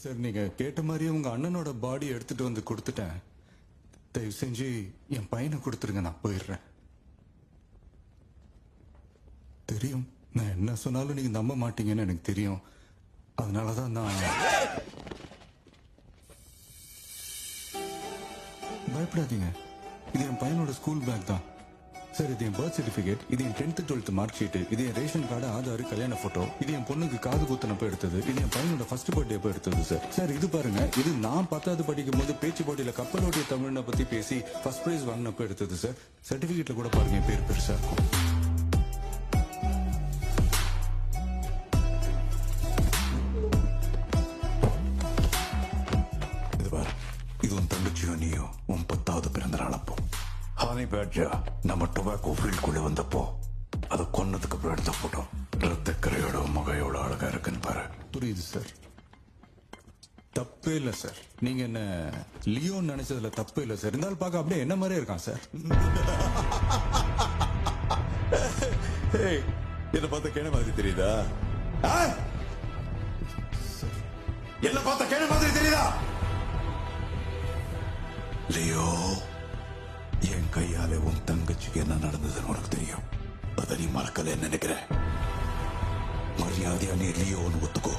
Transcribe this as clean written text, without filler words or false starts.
Sir நீங்க கேட்ட மாதிரியே உங்க அண்ணனோட பாடி எடுத்துட்டு வந்து கொடுத்துட்டேன். தயவு செஞ்சு என் பையனை கொடுத்துருங்க, நான் போயிடுறேன். தெரியும், நான் என்ன சொன்னாலும் நீங்க நம்ப மாட்டீங்கன்னு எனக்கு தெரியும். அதனாலதான் நான் பயப்படாதீங்க. இது என் பையனோட ஸ்கூல் பேக் தான் சார். இது என் பர்த் சர்டிபிகேட், இது என் 10th 12th மார்க் ஷீட், இது என் ரேஷன் கார்டு, ஆதார், கல்யாண போட்டோ, இது என் பொண்ணுக்கு காது குத்துனப்ப எடுத்தது, இது என் பையனோட ஃபர்ஸ்ட் பர்த்டே அப்ப எடுத்தது சார். சார் இது பாருங்க, இது நான் 10th படிக்கும் போது பேச்சு போட்டியில கப்பலோடைய தமிழனை பத்தி பேசி ஃபர்ஸ்ட் பிரைஸ் வாங்கினப்ப எடுத்தது சார். சர்டிபிகேட்ல கூட பாருங்க என் பேர் பெருசா இருக்கும். இது பாரு, இது உன் தங்கச்சியோ நீயோ உன் 10வது பிறந்த நாள் அப்போ ஹானி பேட்ஜா நம்ம டொபாக்கோ ஃபீல்டுக்குள்ள வந்தப்போ அதை கொன்னதுக்கு அப்புறம் எடுத்த போட்டோ. ரத்தக்கரையோட முகையோட அழகா இருக்குன்னு பாரு. புரியுது சார், தப்பே இல்லை சார். நீங்க என்ன லியோன்னு நினைச்சதுல தப்பு இல்லை சார். இருந்தாலும் பார்க்க அப்படியே என்ன மாதிரியே இருக்கான் சார். என்ன பார்த்த கேன மாதிரி தெரியுதா? என்ன பார்த்த கேன மாதிரி தெரியுதா? லியோ, என் கையால உன் தங்கச்சிக்கு என்ன நடந்ததுன்னு உனக்கு தெரியும். அதை நீ மறக்கலன்னு நினைக்கிறேன். மரியாதையா நீ லியோன்னு ஒத்துக்கோ.